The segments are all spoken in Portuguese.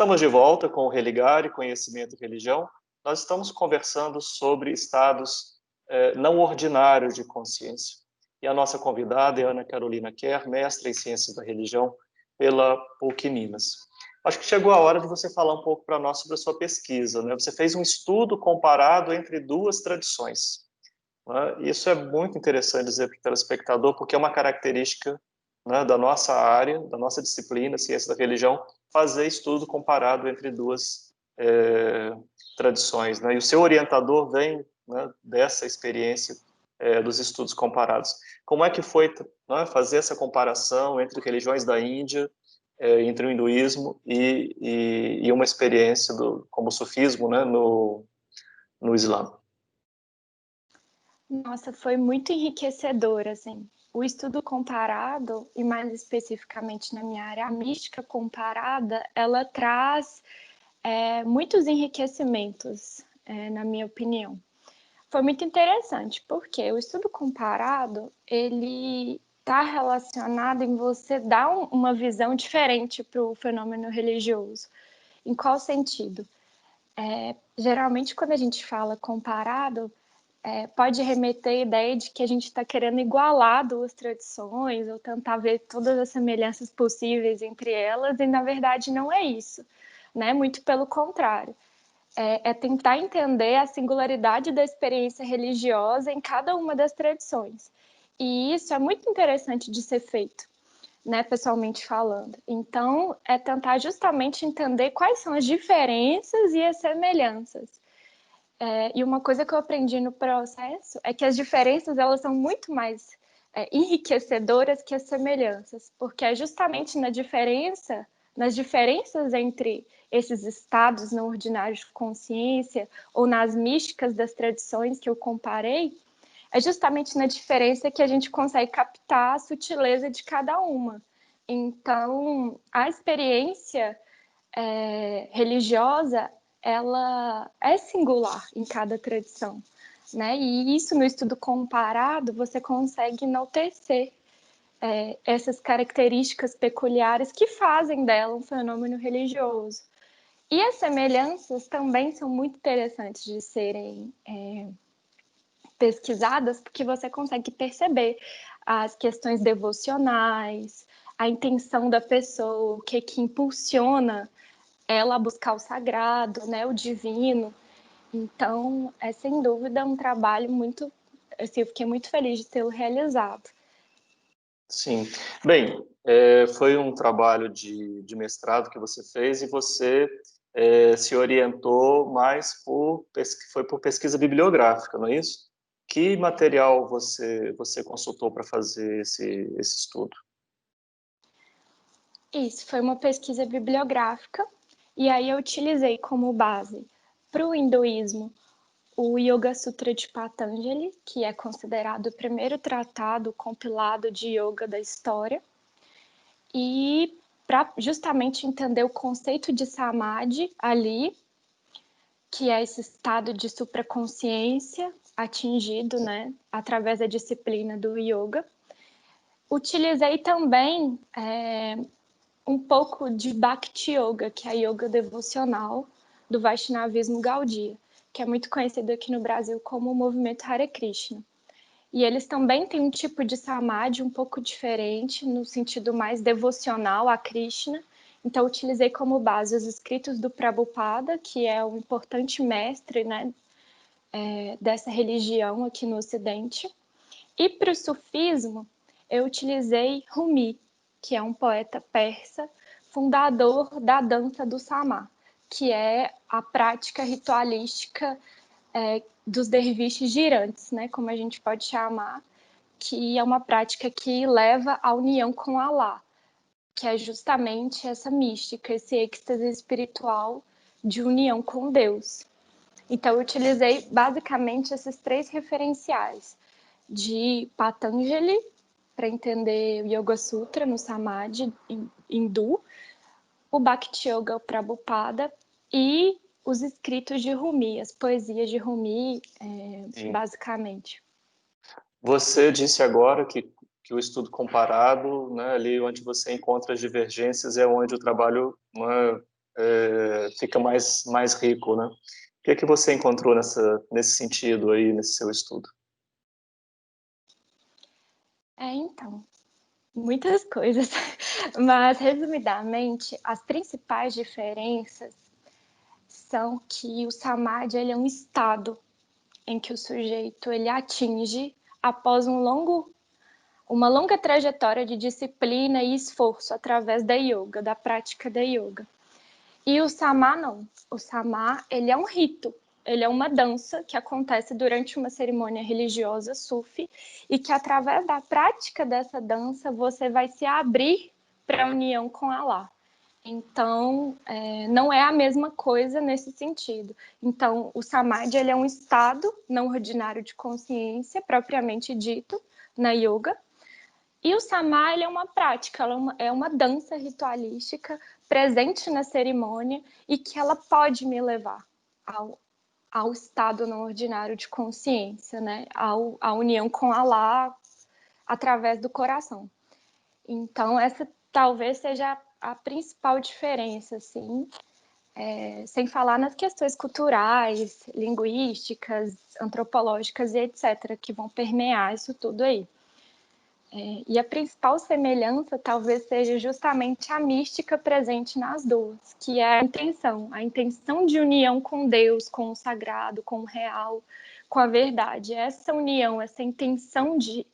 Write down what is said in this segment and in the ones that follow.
Estamos de volta com o Religare, Conhecimento e Religião. Nós estamos conversando sobre estados não ordinários de consciência. E a nossa convidada é Ana Carolina Kerr, mestra em Ciências da Religião pela PUC Minas. Acho que chegou a hora de você falar um pouco para nós sobre a sua pesquisa, né? Você fez um estudo comparado entre duas tradições, né? Isso é muito interessante dizer para o telespectador, porque é uma característica, né, da nossa área, da nossa disciplina, Ciência da Religião, fazer estudo comparado entre duas tradições, né? E o seu orientador vem, né, dessa experiência dos estudos comparados. Como é que foi, né, fazer essa comparação entre religiões da Índia, entre o hinduísmo e uma experiência como o sufismo, né, no Islã? Nossa, foi muito enriquecedor, assim. O estudo comparado, e mais especificamente na minha área, a mística comparada, ela traz muitos enriquecimentos, na minha opinião. Foi muito interessante, porque o estudo comparado, ele está relacionado em você dar uma visão diferente para o fenômeno religioso. Em qual sentido? Geralmente, quando a gente fala comparado, pode remeter a ideia de que a gente está querendo igualar duas tradições ou tentar ver todas as semelhanças possíveis entre elas, e na verdade não é isso, né? Muito pelo contrário. É tentar entender a singularidade da experiência religiosa em cada uma das tradições. E isso é muito interessante de ser feito, né, pessoalmente falando. Então, é tentar justamente entender quais são as diferenças e as semelhanças. E uma coisa que eu aprendi no processo é que as diferenças elas são muito mais enriquecedoras que as semelhanças, porque é justamente nas diferenças entre esses estados não ordinários de consciência ou nas místicas das tradições que eu comparei, é justamente na diferença que a gente consegue captar a sutileza de cada uma. Então, a experiência religiosa, ela é singular em cada tradição, né? E isso no estudo comparado você consegue enaltecer essas características peculiares que fazem dela um fenômeno religioso. E as semelhanças também são muito interessantes de serem pesquisadas, porque você consegue perceber as questões devocionais, a intenção da pessoa, o que impulsiona ela a buscar o sagrado, né, o divino. Então, é sem dúvida um trabalho muito... Assim, eu fiquei muito feliz de tê-lo realizado. Sim. Bem, foi um trabalho de mestrado que você fez e você se orientou mais foi por pesquisa bibliográfica, não é isso? Que material você consultou para fazer esse estudo? Isso, foi uma pesquisa bibliográfica, e aí eu utilizei como base para o hinduísmo o Yoga Sutra de Patanjali, que é considerado o primeiro tratado compilado de yoga da história, e para justamente entender o conceito de samadhi ali, que é esse estado de supraconsciência atingido, né, através da disciplina do yoga. Utilizei também um pouco de Bhakti Yoga, que é a yoga devocional do Vaishnavismo Gaudiya, que é muito conhecido aqui no Brasil como o movimento Hare Krishna. E eles também têm um tipo de samadhi um pouco diferente, no sentido mais devocional a Krishna. Então, utilizei como base os escritos do Prabhupada, que é um importante mestre, né, dessa religião aqui no Ocidente. E para o sufismo, eu utilizei Rumi, que é um poeta persa, fundador da dança do Samá, que é a prática ritualística dos derviches girantes, né, como a gente pode chamar, que é uma prática que leva à união com Alá, que é justamente essa mística, esse êxtase espiritual de união com Deus. Então, eu utilizei basicamente esses três referenciais, de Patanjali, para entender o Yoga Sutra no Samadhi hindu, o Bhakti Yoga Prabhupada e os escritos de Rumi, as poesias de Rumi, basicamente. Você disse agora que o estudo comparado, né, ali onde você encontra as divergências é onde o trabalho, né, fica mais rico, né? O que é que você encontrou nesse sentido aí, nesse seu estudo? Então, muitas coisas, mas resumidamente, as principais diferenças são que o samadhi ele é um estado em que o sujeito ele atinge após uma longa trajetória de disciplina e esforço através da yoga, da prática da yoga. E o sama não. O sama ele é um rito, ele é uma dança que acontece durante uma cerimônia religiosa sufi e que através da prática dessa dança você vai se abrir para a união com Allah. Então, não é a mesma coisa nesse sentido. Então, o samadhi ele é um estado não ordinário de consciência, propriamente dito, na yoga. E o sama ele é uma prática, é uma dança ritualística presente na cerimônia e que ela pode me levar ao estado não ordinário de consciência, né? À união com Allah através do coração. Então, essa talvez seja a principal diferença, assim, sem falar nas questões culturais, linguísticas, antropológicas e etc., que vão permear isso tudo aí. E a principal semelhança talvez seja justamente a mística presente nas duas, que é a intenção de união com Deus, com o sagrado, com o real, com a verdade. Essa união, essa intenção de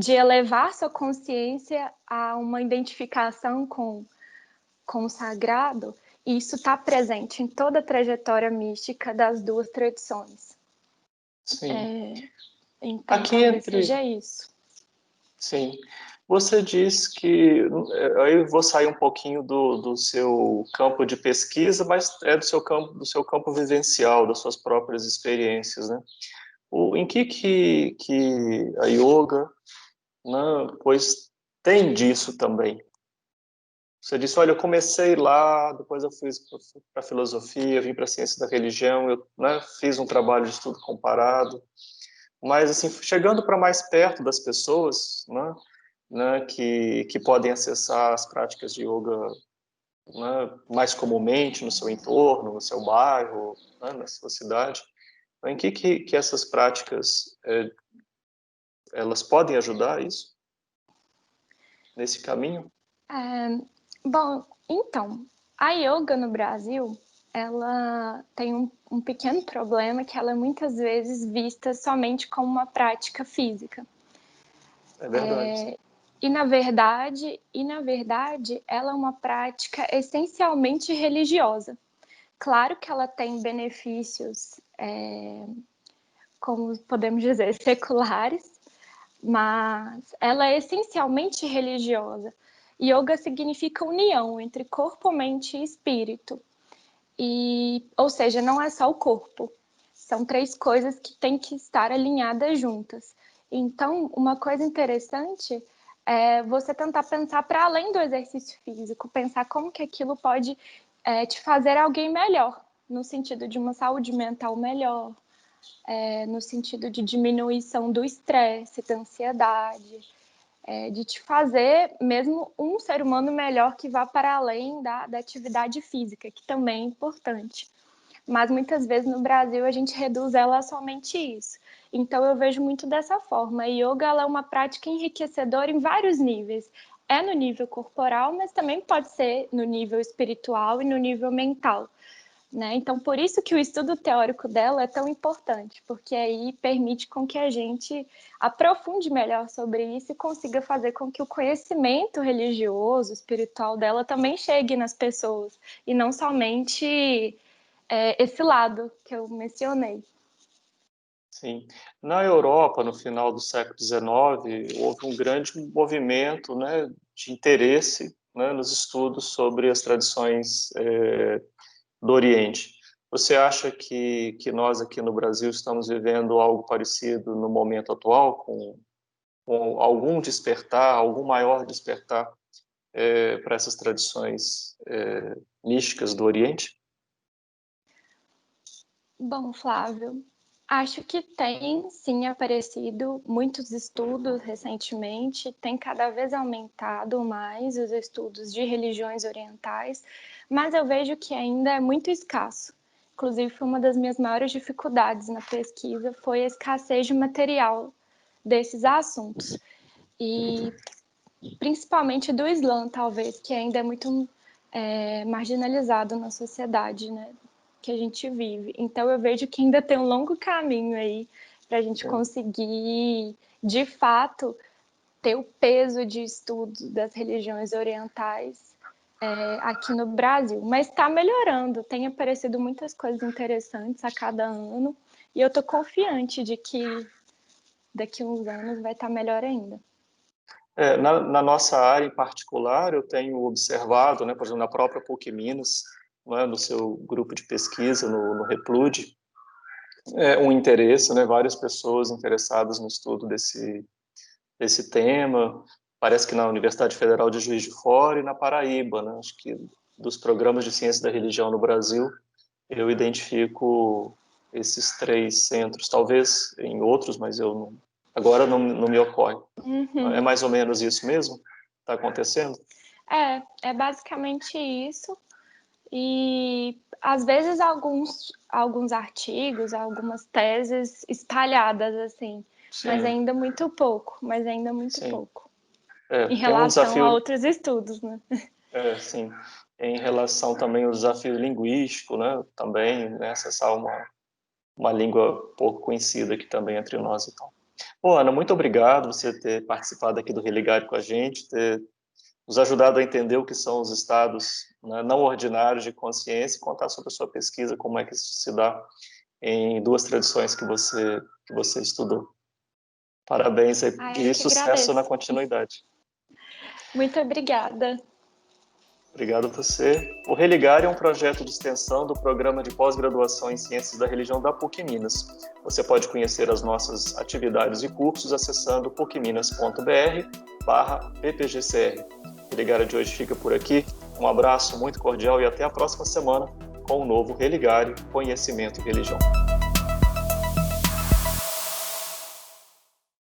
elevar sua consciência a uma identificação com o sagrado, e isso está presente em toda a trajetória mística das duas tradições. Sim. Então, Aqui talvez seja isso. Sim. Você diz que, aí eu vou sair um pouquinho do seu campo de pesquisa, mas é do seu campo vivencial, das suas próprias experiências, né? Em que a yoga, né, pois tem disso também. Você disse, olha, eu comecei lá, depois eu fui para a filosofia, vim para a ciência da religião, eu, né, fiz um trabalho de estudo comparado, mas assim, chegando para mais perto das pessoas, né, que podem acessar as práticas de yoga, né, mais comumente no seu entorno, no seu bairro, né, na sua cidade. Em que essas práticas elas podem ajudar isso nesse caminho? Bom, então, a yoga no Brasil, ela tem um pequeno problema que ela é muitas vezes vista somente como uma prática física. É verdade. E na verdade, ela é uma prática essencialmente religiosa. Claro que ela tem benefícios, como podemos dizer, seculares, mas ela é essencialmente religiosa. Yoga significa união entre corpo, mente e espírito. Ou seja, não é só o corpo. São três coisas que têm que estar alinhadas juntas. Então, uma coisa interessante é você tentar pensar para além do exercício físico, pensar como que aquilo pode te fazer alguém melhor, no sentido de uma saúde mental melhor, no sentido de diminuição do estresse, da ansiedade, de te fazer mesmo um ser humano melhor que vá para além da atividade física, que também é importante. Mas muitas vezes no Brasil a gente reduz ela a somente isso. Então eu vejo muito dessa forma. A yoga ela é uma prática enriquecedora em vários níveis. É no nível corporal, mas também pode ser no nível espiritual e no nível mental. Né? Então, por isso que o estudo teórico dela é tão importante, porque aí permite com que a gente aprofunde melhor sobre isso e consiga fazer com que o conhecimento religioso, espiritual dela também chegue nas pessoas, e não somente esse lado que eu mencionei. Sim. Na Europa, no final do século XIX, houve um grande movimento, né, de interesse, né, nos estudos sobre as tradições do Oriente. Você acha que nós aqui no Brasil estamos vivendo algo parecido no momento atual, com algum despertar, algum maior despertar para essas tradições místicas do Oriente? Bom, Flávio, Acho que tem, sim, aparecido muitos estudos recentemente, tem cada vez aumentado mais os estudos de religiões orientais, mas eu vejo que ainda é muito escasso. Inclusive, foi uma das minhas maiores dificuldades na pesquisa, foi a escassez de material desses assuntos. E principalmente do Islã, talvez, que ainda é muito marginalizado na sociedade, né, que a gente vive. Então, eu vejo que ainda tem um longo caminho aí para a gente conseguir, de fato, ter o peso de estudo das religiões orientais aqui no Brasil. Mas está melhorando, tem aparecido muitas coisas interessantes a cada ano, e eu estou confiante de que daqui a uns anos vai estar melhor ainda. Na nossa área em particular, eu tenho observado, né, por exemplo, na própria PUC Minas, né, no seu grupo de pesquisa, no REPLUD, um interesse, né, várias pessoas interessadas no estudo desse tema. Parece que na Universidade Federal de Juiz de Fora e na Paraíba, né, acho que dos programas de ciência da religião no Brasil, eu identifico esses 3 centros, talvez em outros, mas agora não me ocorre. É mais ou menos isso mesmo? Está acontecendo? É basicamente isso. E às vezes alguns artigos, algumas teses espalhadas assim, mas Sim, ainda muito pouco, sim. em Tem um relação a desafio, outros estudos, né? sim, em relação também ao desafio linguístico, né? Também, né, acessar uma língua pouco conhecida aqui também entre nós e tal. Pô, Ana, muito obrigado você ter participado aqui do Religar com a gente, ter nos ajudado a entender o que são os estados, né, não ordinários de consciência e contar sobre a sua pesquisa, como é que isso se dá em 2 tradições que você estudou. Parabéns Eu e que sucesso na agradeço. continuidade. Muito obrigada. Obrigado a você. O Religar é um projeto de extensão do Programa de Pós-Graduação em Ciências da Religião da PUC Minas. Você pode conhecer as nossas atividades e cursos acessando pucminas.br/ppgcr. O Religar de hoje fica por aqui. Um abraço muito cordial e até a próxima semana com o novo Religar, Conhecimento e Religião.